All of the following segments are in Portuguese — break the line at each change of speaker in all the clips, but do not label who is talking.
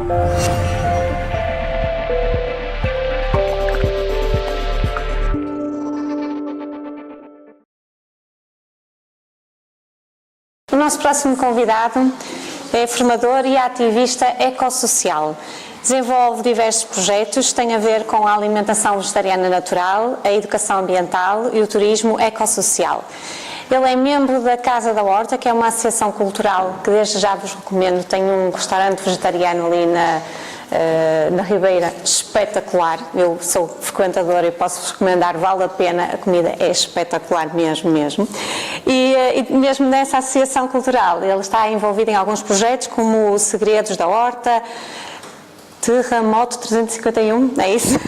O nosso próximo convidado é formador e ativista ecossocial. Desenvolve diversos projetos que têm a ver com a alimentação vegetariana natural, a educação ambiental e o turismo ecossocial. Ele é membro da Casa da Horta, que é uma associação cultural que desde já vos recomendo. Tem um restaurante vegetariano ali na Ribeira, espetacular. Eu sou frequentadora e posso-vos recomendar, vale a pena, a comida é espetacular mesmo. E mesmo nessa associação cultural, ele está envolvido em alguns projetos como o Segredos da Horta, Terremoto 351, é isso?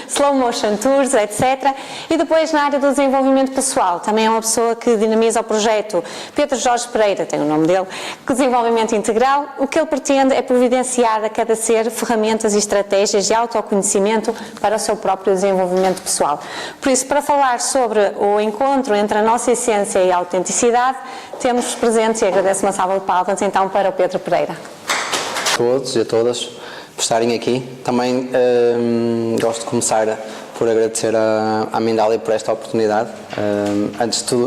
Slow Motion Tours, etc. E depois na área do desenvolvimento pessoal, também é uma pessoa que dinamiza o projeto Pedro Jorge Pereira, tem o nome dele, desenvolvimento integral. O que ele pretende é providenciar a cada ser ferramentas e estratégias de autoconhecimento para o seu próprio desenvolvimento pessoal. Por isso, para falar sobre o encontro entre a nossa essência e a autenticidade, temos presentes, e agradeço uma salva de palmas então para o Pedro Pereira.
A todos e a todas por estarem aqui. Também gosto de começar por agradecer à Mindália por esta oportunidade.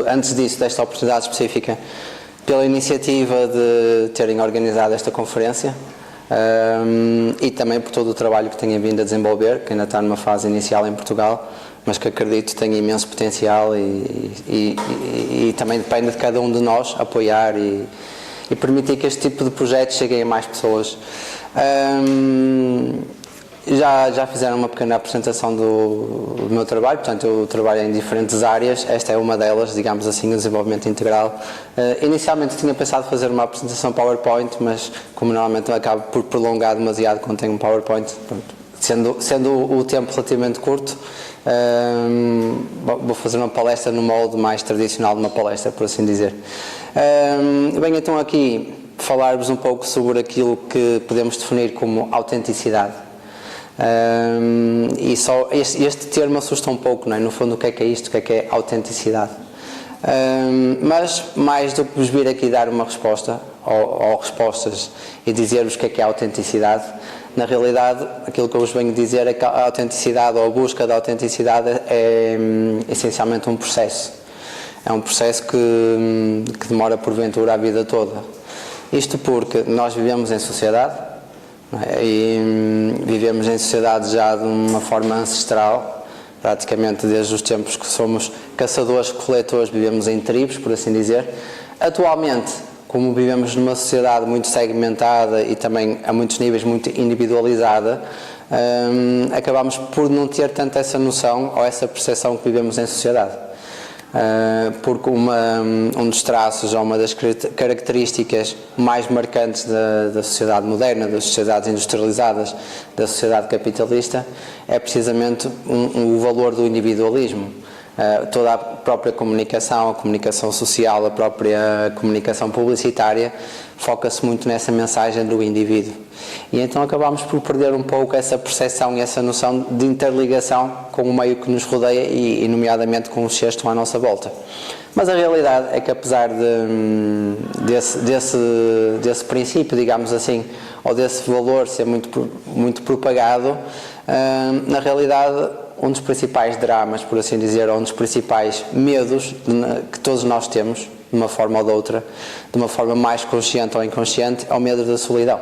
Antes disso, desta oportunidade específica, pela iniciativa de terem organizado esta conferência e também por todo o trabalho que têm vindo a desenvolver, que ainda está numa fase inicial em Portugal, mas que acredito tem imenso potencial e também depende de cada um de nós apoiar e permitir que este tipo de projetos cheguem a mais pessoas. Já fizeram uma pequena apresentação do meu trabalho, portanto eu trabalho em diferentes áreas, esta é uma delas, digamos assim, o desenvolvimento integral. Inicialmente tinha pensado fazer uma apresentação PowerPoint, mas como normalmente acabo por prolongar demasiado quando tenho um PowerPoint, sendo o tempo relativamente curto, vou fazer uma palestra no molde mais tradicional de uma palestra, por assim dizer. Venho então aqui falar-vos um pouco sobre aquilo que podemos definir como autenticidade. E só este termo assusta um pouco, não é? No fundo, o que é isto? O que é autenticidade? Mas mais do que vos vir aqui dar uma resposta ou respostas e dizer-vos o que é autenticidade, na realidade aquilo que eu vos venho dizer é que a autenticidade ou a busca da autenticidade é essencialmente um processo. É um processo que demora porventura a vida toda. Isto porque nós vivemos em sociedade, não é? E vivemos em sociedade já de uma forma ancestral, praticamente desde os tempos que somos caçadores-coletores, vivemos em tribos, por assim dizer. Atualmente, como vivemos numa sociedade muito segmentada e também a muitos níveis muito individualizada, acabamos por não ter tanto essa noção ou essa percepção que vivemos em sociedade. Porque um dos traços ou uma das características mais marcantes da sociedade moderna, das sociedades industrializadas, da sociedade capitalista, é precisamente o valor do individualismo. Toda a própria comunicação, a comunicação social, a própria comunicação publicitária foca-se muito nessa mensagem do indivíduo. E então acabamos por perder um pouco essa percepção e essa noção de interligação com o meio que nos rodeia e nomeadamente com os seres que estão à nossa volta. Mas a realidade é que apesar desse princípio, digamos assim, ou desse valor ser muito propagado, na realidade um dos principais dramas, por assim dizer, ou um dos principais medos que todos nós temos, de uma forma ou de outra, de uma forma mais consciente ou inconsciente, é o medo da solidão.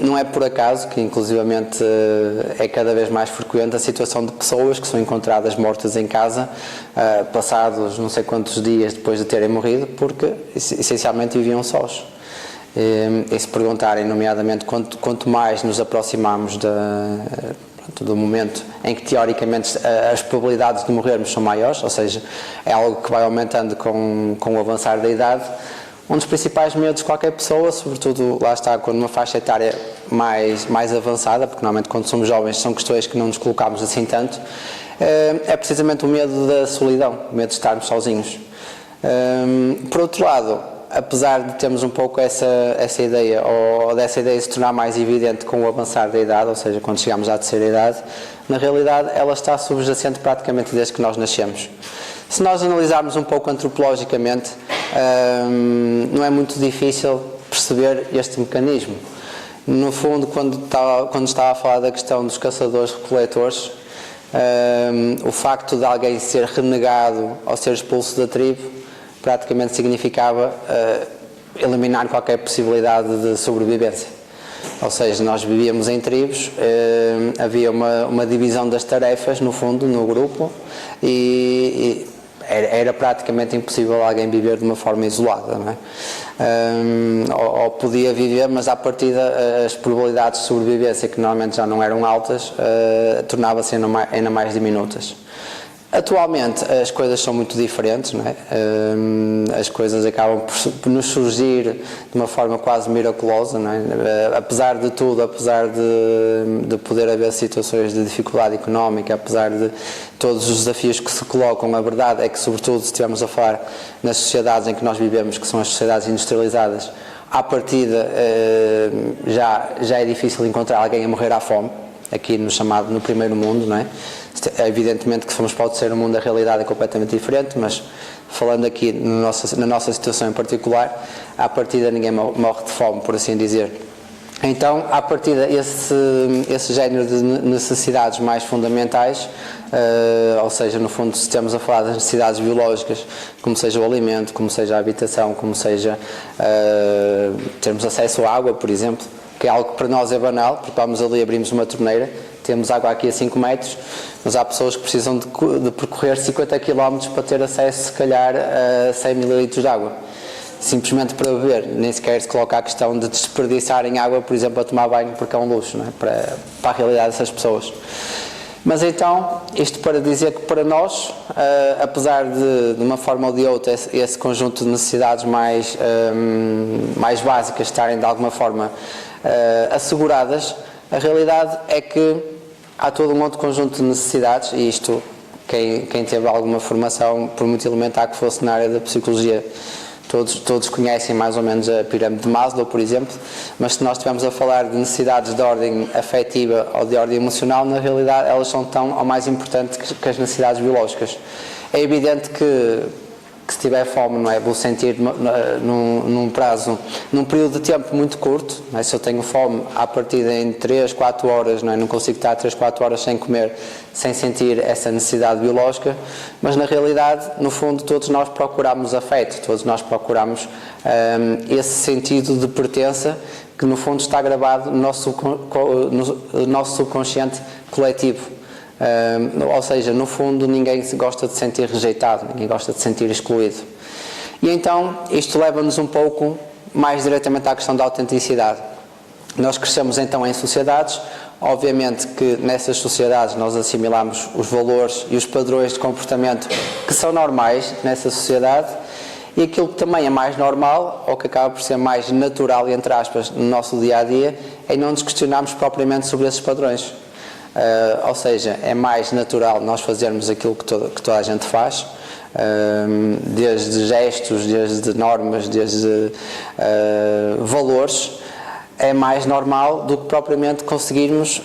Não é por acaso que inclusivamente é cada vez mais frequente a situação de pessoas que são encontradas mortas em casa, passados não sei quantos dias depois de terem morrido, porque essencialmente viviam sós. E se perguntarem, nomeadamente, quanto mais nos aproximamos do momento em que teoricamente as probabilidades de morrermos são maiores, ou seja, é algo que vai aumentando com o avançar da idade. Um dos principais medos de qualquer pessoa, sobretudo lá está quando uma faixa etária mais avançada, porque normalmente quando somos jovens são questões que não nos colocamos assim tanto, é precisamente o medo da solidão, o medo de estarmos sozinhos. Por outro lado, apesar de termos um pouco essa ideia, ou dessa ideia se tornar mais evidente com o avançar da idade, ou seja, quando chegamos à terceira idade, na realidade ela está subjacente praticamente desde que nós nascemos. Se nós analisarmos um pouco antropologicamente, não é muito difícil perceber este mecanismo. No fundo, quando estava a falar da questão dos caçadores-recoletores, o facto de alguém ser renegado ou ser expulso da tribo praticamente significava eliminar qualquer possibilidade de sobrevivência. Ou seja, nós vivíamos em tribos, havia uma divisão das tarefas, no fundo, no grupo, e era praticamente impossível alguém viver de uma forma isolada, não é? Ou podia viver, mas à partida as probabilidades de sobrevivência, que normalmente já não eram altas, tornavam-se ainda mais diminutas. Atualmente as coisas são muito diferentes, não é? As coisas acabam por nos surgir de uma forma quase miraculosa, não é? Apesar de tudo, apesar de poder haver situações de dificuldade económica, apesar de todos os desafios que se colocam, a verdade é que, sobretudo se estivermos a falar nas sociedades em que nós vivemos, que são as sociedades industrializadas, à partida já é difícil encontrar alguém a morrer à fome, aqui no primeiro mundo, não é? Evidentemente que se formos para o terceiro mundo a realidade é completamente diferente, mas falando aqui na nossa situação em particular, à partida ninguém morre de fome, por assim dizer. Então, à partida, esse género de necessidades mais fundamentais, ou seja, no fundo, se estamos a falar das necessidades biológicas, como seja o alimento, como seja a habitação, como seja termos acesso à água, por exemplo, que é algo que para nós é banal, porque vamos ali, abrimos uma torneira, temos água aqui a 5 metros, mas há pessoas que precisam de percorrer 50 km para ter acesso, se calhar, a 100 ml de água. Simplesmente para beber, nem sequer se coloca a questão de desperdiçarem água, por exemplo, a tomar banho, porque é um luxo, não é? Para a realidade dessas pessoas. Mas então, isto para dizer que para nós, apesar de uma forma ou de outra, esse conjunto de necessidades mais básicas estarem de alguma forma asseguradas, a realidade é que há todo um outro conjunto de necessidades, e isto, quem teve alguma formação, por muito elementar que fosse na área da psicologia, todos conhecem mais ou menos a pirâmide de Maslow, por exemplo, mas se nós estivermos a falar de necessidades de ordem afetiva ou de ordem emocional, na realidade elas são tão ou mais importantes que as necessidades biológicas. É evidente que se tiver fome, não é? Vou sentir num período de tempo muito curto, não é? Se eu tenho fome à partida em 3, 4 horas, não é? Não consigo estar 3, 4 horas sem comer, sem sentir essa necessidade biológica, mas na realidade, no fundo, todos nós procuramos afeto, todos nós procuramos esse sentido de pertença que no fundo está gravado no nosso subconsciente coletivo. Ou seja, no fundo ninguém gosta de sentir rejeitado, ninguém gosta de sentir excluído. E então isto leva-nos um pouco mais diretamente à questão da autenticidade. Nós crescemos então em sociedades, obviamente que nessas sociedades nós assimilamos os valores e os padrões de comportamento que são normais nessa sociedade, e aquilo que também é mais normal, ou que acaba por ser mais natural, entre aspas, no nosso dia-a-dia, é não nos questionarmos propriamente sobre esses padrões. Ou seja, é mais natural nós fazermos aquilo que toda a gente faz, desde gestos, desde normas, desde valores. É mais normal do que propriamente conseguirmos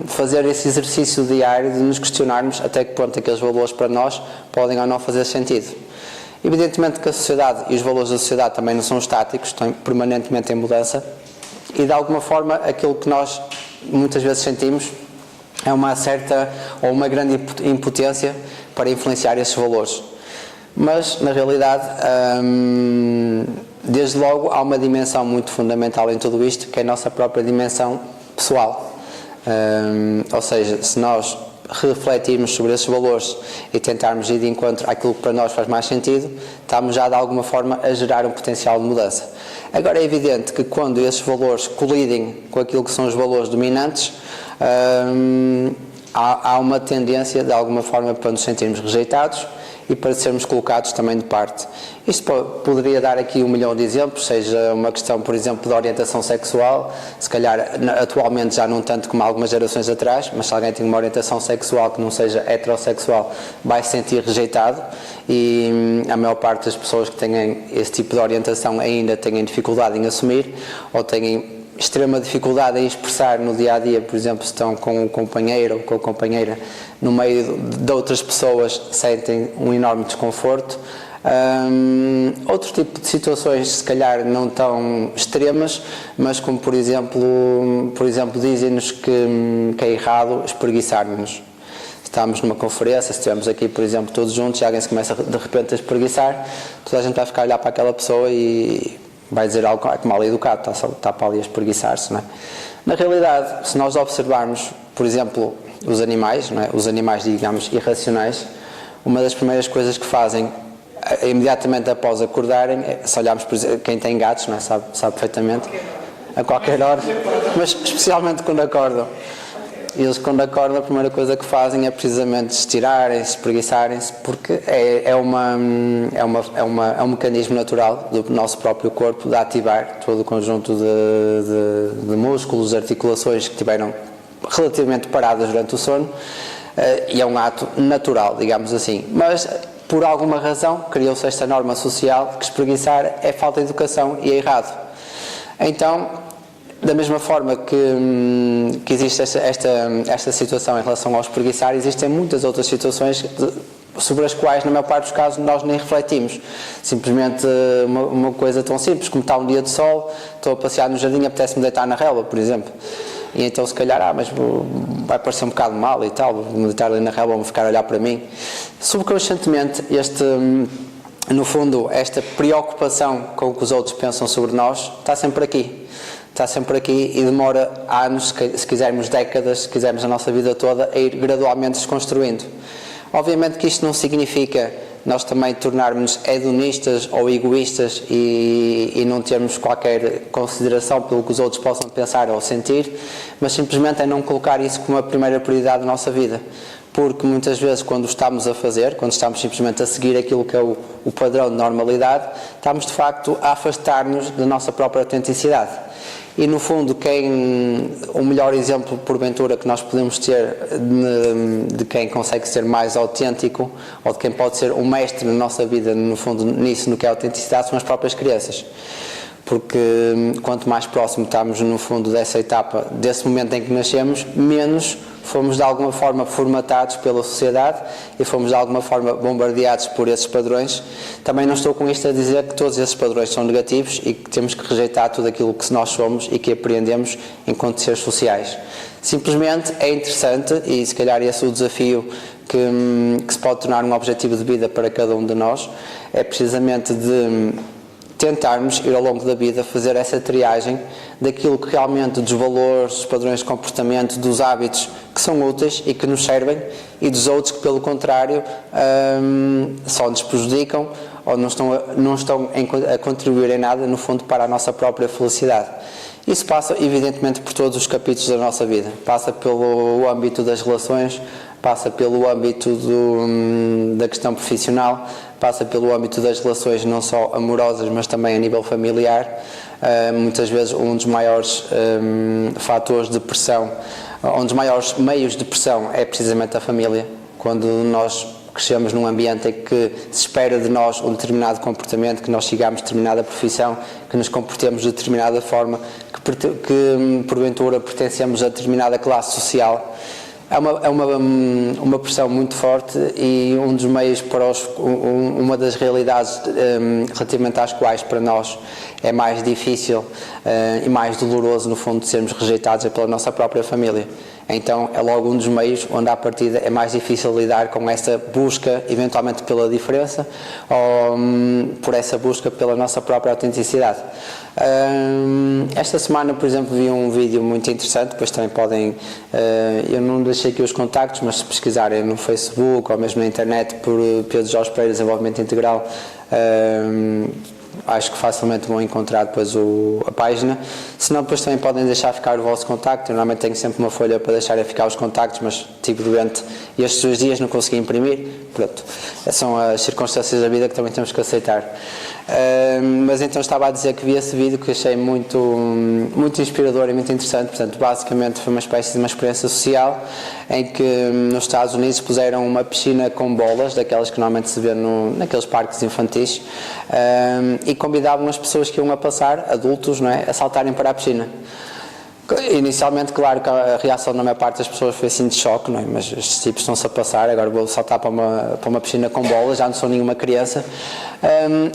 fazer esse exercício diário de nos questionarmos até que ponto aqueles valores para nós podem ou não fazer sentido. Evidentemente que a sociedade e os valores da sociedade também não são estáticos, estão permanentemente em mudança, e de alguma forma aquilo que nós muitas vezes sentimos é uma certa ou uma grande impotência para influenciar esses valores. Mas, na realidade, desde logo há uma dimensão muito fundamental em tudo isto, que é a nossa própria dimensão pessoal. Ou seja, se nós refletirmos sobre esses valores e tentarmos ir de encontro àquilo que para nós faz mais sentido, estamos já de alguma forma a gerar um potencial de mudança. Agora é evidente que quando esses valores colidem com aquilo que são os valores dominantes, há uma tendência de alguma forma para nos sentirmos rejeitados e para sermos colocados também de parte. Isto poderia dar aqui 1 milhão de exemplos, seja uma questão, por exemplo, de orientação sexual, se calhar atualmente já não tanto como algumas gerações atrás, mas se alguém tem uma orientação sexual que não seja heterossexual, vai se sentir rejeitado, e a maior parte das pessoas que têm esse tipo de orientação ainda têm dificuldade em assumir, ou têm extrema dificuldade em expressar no dia-a-dia, por exemplo, se estão com um companheiro ou com a companheira no meio de outras pessoas, sentem um enorme desconforto. Outro tipo de situações, se calhar não tão extremas, mas como por exemplo dizem-nos que é errado espreguiçarmos-nos. Estamos numa conferência, se estivermos aqui, por exemplo, todos juntos e alguém se começa de repente a espreguiçar, toda a gente vai ficar a olhar para aquela pessoa e vai dizer algo que mal educado, está para ali a espreguiçar-se, não é? Na realidade, se nós observarmos, por exemplo, os animais, não é? Os animais, digamos, irracionais, uma das primeiras coisas que fazem imediatamente após acordarem, se olharmos, por exemplo, quem tem gatos, não é? sabe perfeitamente, a qualquer hora, mas especialmente quando acordam. Eles, quando acordam, a primeira coisa que fazem é precisamente estirarem-se, espreguiçarem-se, porque é um mecanismo natural do nosso próprio corpo de ativar todo o conjunto de músculos, articulações que tiveram relativamente paradas durante o sono, e é um ato natural, digamos assim. Mas, por alguma razão, criou-se esta norma social que espreguiçar é falta de educação e é errado. Então, da mesma forma que existe esta situação em relação ao espreguiçar, existem muitas outras situações sobre as quais, na maior parte dos casos, nós nem refletimos. Simplesmente uma coisa tão simples como está um dia de sol, estou a passear no jardim e apetece-me deitar na relva, por exemplo. E então, se calhar, mas vai parecer um bocado mal e tal, vou-me deitar ali na relva, vão ficar a olhar para mim. Subconscientemente, no fundo, esta preocupação com o que os outros pensam sobre nós está sempre aqui. Está sempre aqui e demora anos, se quisermos décadas, se quisermos a nossa vida toda, a ir gradualmente se construindo. Obviamente que isto não significa nós também tornarmos hedonistas ou egoístas e não termos qualquer consideração pelo que os outros possam pensar ou sentir, mas simplesmente é não colocar isso como a primeira prioridade da nossa vida. Porque muitas vezes quando estamos a fazer, quando estamos simplesmente a seguir aquilo que é o padrão de normalidade, estamos de facto a afastar-nos da nossa própria autenticidade. E no fundo, o melhor exemplo porventura que nós podemos ter de quem consegue ser mais autêntico, ou de quem pode ser um mestre na nossa vida, no fundo, nisso, no que é a autenticidade, são as próprias crianças. Porque quanto mais próximo estamos, no fundo, dessa etapa, desse momento em que nascemos, menos fomos de alguma forma formatados pela sociedade e fomos de alguma forma bombardeados por esses padrões. Também não estou com isto a dizer que todos esses padrões são negativos e que temos que rejeitar tudo aquilo que nós somos e que aprendemos enquanto seres sociais. Simplesmente é interessante, e se calhar esse é o desafio que se pode tornar um objetivo de vida para cada um de nós, é precisamente de tentarmos ir ao longo da vida fazer essa triagem daquilo que realmente, dos valores, dos padrões de comportamento, dos hábitos que são úteis e que nos servem, e dos outros que, pelo contrário, só nos prejudicam ou não estão a contribuir em nada, no fundo, para a nossa própria felicidade. Isso passa, evidentemente, por todos os capítulos da nossa vida. Passa pelo âmbito das relações, passa pelo âmbito da questão profissional, passa pelo âmbito das relações não só amorosas, mas também a nível familiar. Muitas vezes um dos maiores fatores de pressão, um dos maiores meios de pressão é precisamente a família. Quando nós crescemos num ambiente em que se espera de nós um determinado comportamento, que nós sigamos determinada profissão, que nos comportemos de determinada forma, que porventura pertencemos a determinada classe social, é uma pressão muito forte e um dos meios para uma das realidades relativamente às quais para nós é mais difícil e mais doloroso, no fundo, de sermos rejeitados é pela nossa própria família. Então é logo um dos meios onde à partida é mais difícil lidar com essa busca, eventualmente pela diferença, ou por essa busca pela nossa própria autenticidade. Esta semana, por exemplo, vi um vídeo muito interessante, depois também podem, eu não deixei aqui os contactos, mas se pesquisarem no Facebook ou mesmo na internet por Pedro Jorge Pereira Desenvolvimento Integral, acho que facilmente vão encontrar depois a página. Se não, depois também podem deixar ficar o vosso contacto. Eu normalmente tenho sempre uma folha para deixar ficar os contactos, mas tive doente e estes 2 dias não consegui imprimir. Pronto, são as circunstâncias da vida que também temos que aceitar. Mas então estava a dizer que vi esse vídeo que achei muito inspirador e muito interessante. Portanto, basicamente foi uma espécie de uma experiência social em que nos Estados Unidos puseram uma piscina com bolas, daquelas que normalmente se vê naqueles parques infantis, e convidavam as pessoas que iam a passar, adultos, não é, a saltarem para a piscina. Inicialmente, claro que a reação da maior parte das pessoas foi assim de choque, não é? Mas estes tipos estão-se a passar, agora vou saltar para uma piscina com bolas, já não sou nenhuma criança.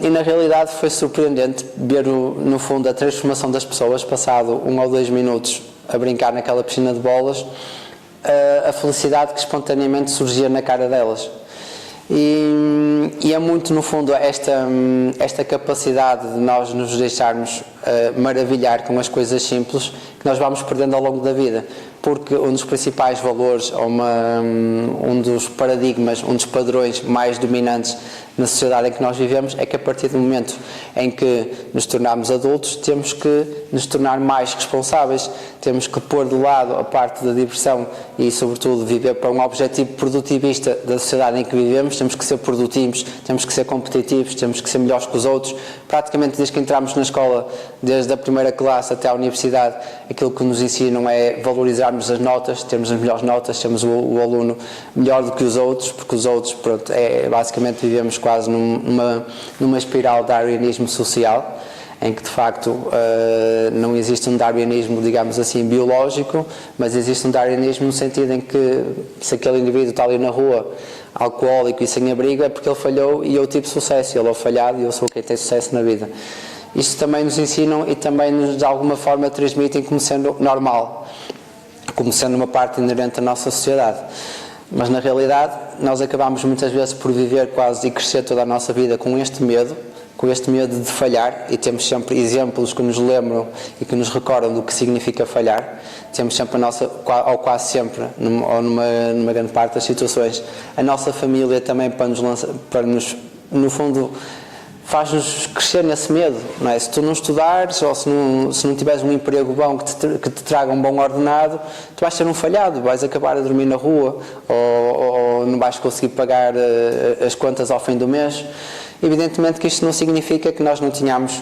E na realidade foi surpreendente ver, no fundo, a transformação das pessoas, passado 1 ou 2 minutos a brincar naquela piscina de bolas, a felicidade que espontaneamente surgia na cara delas. E é muito, no fundo, esta capacidade de nós nos deixarmos maravilhar com as coisas simples que nós vamos perdendo ao longo da vida, porque um dos principais valores, um dos paradigmas, um dos padrões mais dominantes na sociedade em que nós vivemos é que a partir do momento em que nos tornamos adultos temos que nos tornar mais responsáveis, temos que pôr de lado a parte da diversão e sobretudo viver para um objetivo produtivista da sociedade em que vivemos. Temos que ser produtivos, temos que ser competitivos, temos que ser melhores que os outros. Praticamente desde que entramos na escola, desde a primeira classe até à universidade, aquilo que nos ensinam é valorizarmos as notas, termos as melhores notas, termos o aluno melhor do que os outros, porque os outros, pronto, basicamente vivemos quase numa espiral de darwinismo social, em que de facto não existe um darwinismo, digamos assim, biológico, mas existe um darwinismo no sentido em que se aquele indivíduo está ali na rua, alcoólico e sem abrigo, é porque ele falhou e eu tive sucesso, ele é o falhado e eu sou quem tem sucesso na vida. Isto também nos ensinam e também nos de alguma forma transmitem como sendo normal, como sendo uma parte inerente da nossa sociedade. Mas na realidade nós acabamos muitas vezes por viver quase e crescer toda a nossa vida com este medo de falhar, e temos sempre exemplos que nos lembram e que nos recordam do que significa falhar. Temos sempre ou quase sempre, ou numa grande parte das situações, a nossa família também para nos, no fundo, faz-nos crescer nesse medo, não é? Se tu não estudares ou se não tiveres um emprego bom que te traga um bom ordenado, tu vais ser um falhado, vais acabar a dormir na rua ou não vais conseguir pagar as contas ao fim do mês. Evidentemente que isto não significa que nós não tínhamos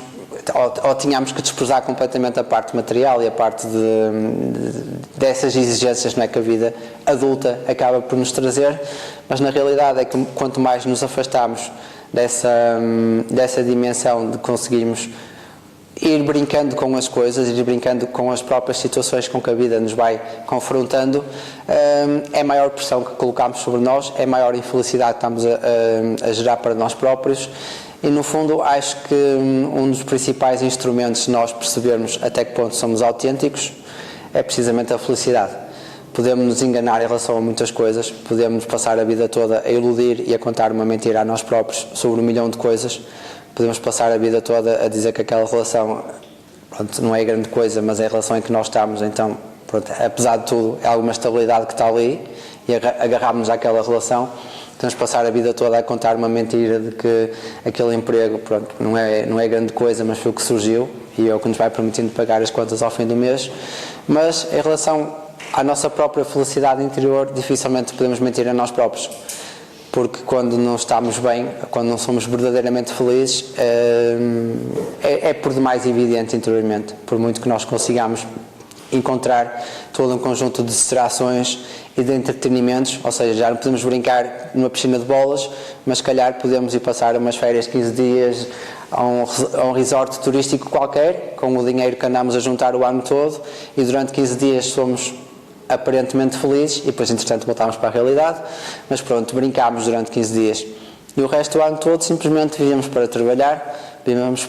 ou tínhamos que desprezar completamente a parte material e a parte dessas exigências, não é, que a vida adulta acaba por nos trazer, mas na realidade é que quanto mais nos afastamos dessa dimensão de conseguirmos ir brincando com as coisas, ir brincando com as próprias situações com que a vida nos vai confrontando, é maior pressão que colocamos sobre nós, é maior infelicidade que estamos a gerar para nós próprios. E no fundo acho que um dos principais instrumentos de nós percebermos até que ponto somos autênticos é precisamente a felicidade. Podemos nos enganar em relação a muitas coisas, podemos passar a vida toda a iludir e a contar uma mentira a nós próprios sobre 1 milhão de coisas, podemos passar a vida toda a dizer que aquela relação, pronto, não é grande coisa, mas é a relação em que nós estamos, então, pronto, apesar de tudo, é alguma estabilidade que está ali e agarrarmos àquela relação. Podemos passar a vida toda a contar uma mentira de que aquele emprego, pronto, não é grande coisa, mas foi o que surgiu e é o que nos vai permitindo pagar as contas ao fim do mês. Mas em relação à nossa própria felicidade interior, dificilmente podemos mentir a nós próprios, porque quando não estamos bem, quando não somos verdadeiramente felizes, é por demais evidente interiormente, por muito que nós consigamos encontrar todo um conjunto de distrações e de entretenimentos, ou seja, já não podemos brincar numa piscina de bolas, mas se calhar podemos ir passar umas férias 15 dias a um resort turístico qualquer, com o dinheiro que andamos a juntar o ano todo, e durante 15 dias somos aparentemente felizes e depois entretanto voltamos para a realidade, mas pronto, brincámos durante 15 dias e o resto do ano todo simplesmente vivemos para trabalhar, vivemos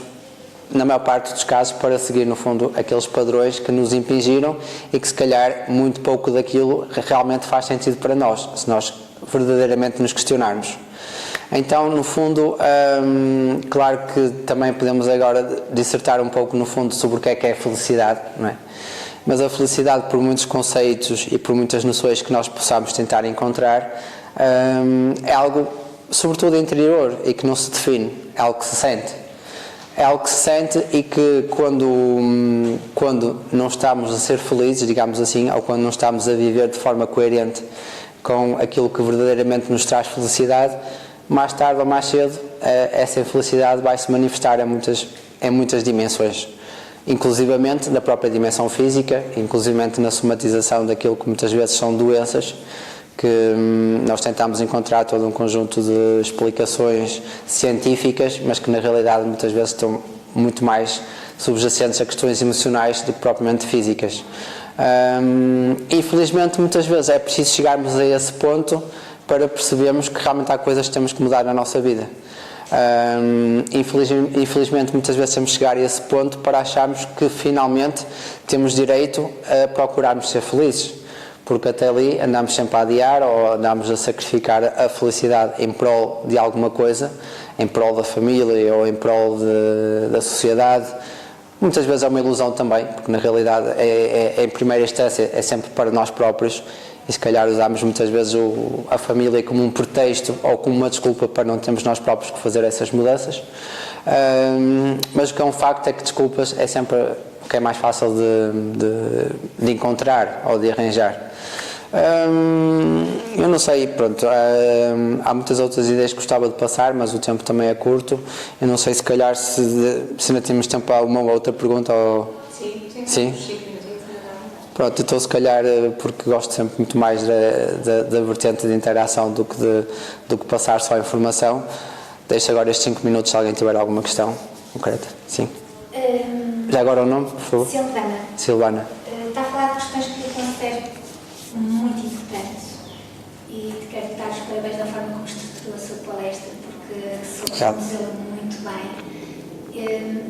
na maior parte dos casos para seguir no fundo aqueles padrões que nos impingiram e que se calhar muito pouco daquilo realmente faz sentido para nós, se nós verdadeiramente nos questionarmos. Então, no fundo, claro que também podemos agora dissertar um pouco no fundo sobre o que é felicidade, não é? Mas a felicidade, por muitos conceitos e por muitas noções que nós possamos tentar encontrar, é algo sobretudo interior e que não se define, é algo que se sente. É algo que se sente e que quando não estamos a ser felizes, digamos assim, ou quando não estamos a viver de forma coerente com aquilo que verdadeiramente nos traz felicidade, mais tarde ou mais cedo essa infelicidade vai se manifestar em muitas dimensões, inclusivamente da própria dimensão física, inclusivamente na somatização daquilo que muitas vezes são doenças, que nós tentamos encontrar todo um conjunto de explicações científicas, mas que na realidade muitas vezes estão muito mais subjacentes a questões emocionais do que propriamente físicas. Infelizmente, muitas vezes é preciso chegarmos a esse ponto para percebermos que realmente há coisas que temos que mudar na nossa vida. Infelizmente, muitas vezes temos que chegar a esse ponto para acharmos que finalmente temos direito a procurarmos ser felizes, porque até ali andamos sempre a adiar ou andamos a sacrificar a felicidade em prol de alguma coisa, em prol da família ou em prol da sociedade. Muitas vezes é uma ilusão também, porque na realidade em primeira instância é sempre para nós próprios, e se calhar usamos muitas vezes a família como um pretexto ou como uma desculpa para não termos nós próprios que fazer essas mudanças. Mas o que é um facto é que desculpas é sempre o que é mais fácil de encontrar ou de arranjar. Eu não sei, pronto, há muitas outras ideias que gostava de passar, mas o tempo também é curto. Eu não sei se calhar se ainda temos tempo para uma ou outra pergunta ou... Sim? Pronto, então se calhar, porque gosto sempre muito mais da vertente de interação do que passar só a informação, deixo agora estes 5 minutos se alguém tiver alguma questão concreta. Sim? Já agora o nome, por favor? Silvana.
Está a falar de questões que eu considero muito importantes e te quero dar os parabéns da forma como estruturou a sua palestra, porque soube conduzê-la muito bem.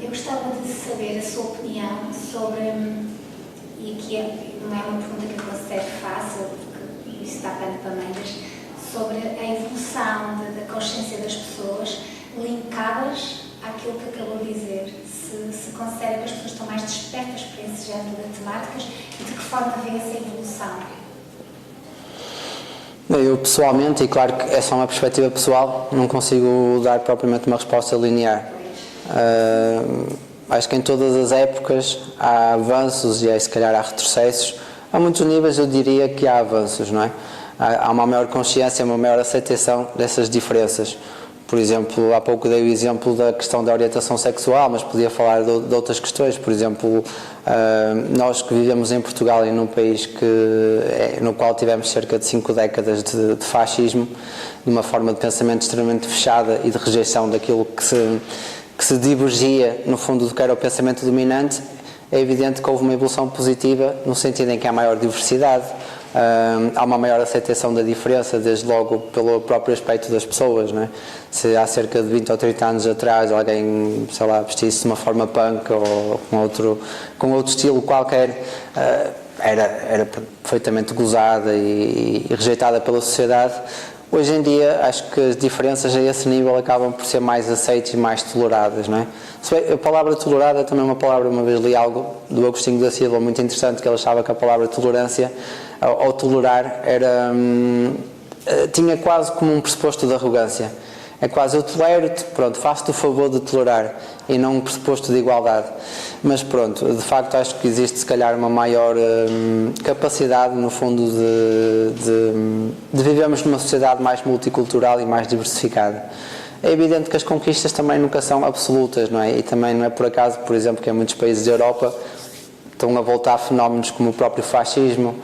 Eu gostava de saber a sua opinião sobre... E aqui não é uma pergunta que eu considero fácil, porque isso está pano para mangas, sobre a evolução da consciência das pessoas linkadas àquilo que acabou de dizer. Se considera que as pessoas estão mais despertas para esse género de temáticas e de que forma vê essa evolução?
Eu pessoalmente, e claro que é só uma perspectiva pessoal, não consigo dar propriamente uma resposta linear. Acho que em todas as épocas há avanços e se calhar há retrocessos. A muitos níveis eu diria que há avanços, não é? Há uma maior consciência, uma maior aceitação dessas diferenças. Por exemplo, há pouco dei o exemplo da questão da orientação sexual, mas podia falar de outras questões. Por exemplo, nós que vivemos em Portugal e num país no qual tivemos cerca de 5 décadas de fascismo, de uma forma de pensamento extremamente fechada e de rejeição daquilo que se divergia, no fundo, do que era o pensamento dominante, é evidente que houve uma evolução positiva no sentido em que há maior diversidade, há uma maior aceitação da diferença, desde logo pelo próprio aspecto das pessoas, não é? Se há cerca de 20 ou 30 anos atrás alguém, sei lá, vestisse de uma forma punk ou com outro estilo qualquer, era perfeitamente gozada e rejeitada pela sociedade. Hoje em dia, acho que as diferenças a esse nível acabam por ser mais aceites e mais toleradas, não é? A palavra tolerada também é uma palavra, uma vez li algo do Agostinho da Silva muito interessante, que ele achava que a palavra tolerância, ao tolerar, tinha quase como um pressuposto de arrogância. É quase, eu tolero-te, pronto, faço-te o favor de tolerar, e não um pressuposto de igualdade. Mas pronto, de facto acho que existe se calhar uma maior capacidade, no fundo, de vivermos numa sociedade mais multicultural e mais diversificada. É evidente que as conquistas também nunca são absolutas, não é? E também não é por acaso, por exemplo, que em muitos países da Europa estão a voltar fenómenos como o próprio fascismo.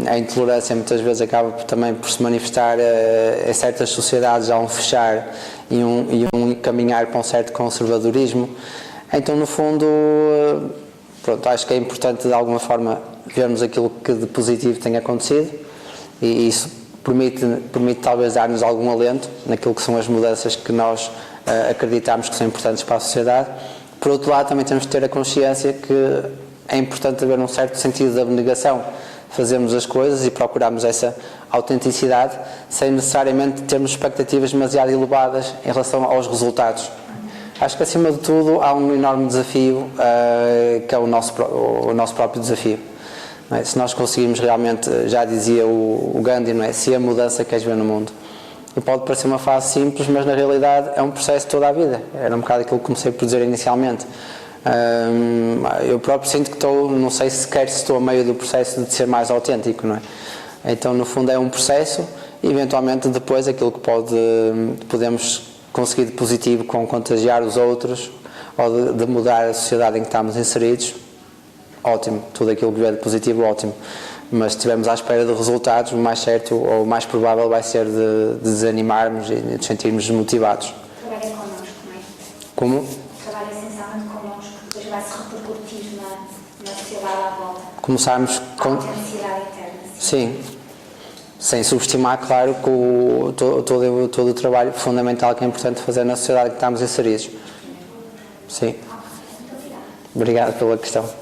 A intolerância muitas vezes acaba também por se manifestar em certas sociedades há um fechar e um caminhar para um certo conservadorismo. Então, no fundo, pronto, acho que é importante de alguma forma vermos aquilo que de positivo tem acontecido, e isso permite talvez dar-nos algum alento naquilo que são as mudanças que nós acreditamos que são importantes para a sociedade. Por outro lado, também temos de ter a consciência que é importante haver um certo sentido de abnegação, fazermos as coisas e procurarmos essa autenticidade sem necessariamente termos expectativas demasiado elevadas em relação aos resultados. Acho que, acima de tudo, há um enorme desafio, que é o nosso próprio desafio. Não é? Se nós conseguirmos realmente, já dizia o Gandhi, não é? Se a mudança queres ver no mundo. E pode parecer uma fase simples, mas na realidade é um processo de toda a vida. Era um bocado aquilo que comecei por dizer inicialmente. Eu próprio sinto que não sei sequer se estou a meio do processo de ser mais autêntico, não é? Então, no fundo, é um processo e, eventualmente, depois aquilo que podemos conseguir de positivo com contagiar os outros ou de mudar a sociedade em que estamos inseridos, ótimo. Tudo aquilo que vier de positivo, ótimo. Mas se estivermos à espera de resultados, o mais certo ou o mais provável vai ser de desanimarmos e de sentirmos desmotivados.
Trabalha connosco, não é?
Como?
trabalho essencialmente connosco, que depois vai se repercutir na sociedade à volta.
Começarmos
A
com...
autenticidade interna.
Sim. Sem subestimar, claro, que todo o trabalho fundamental que é importante fazer na sociedade que estamos inseridos. Sim.
Muito obrigada.
Obrigado pela questão.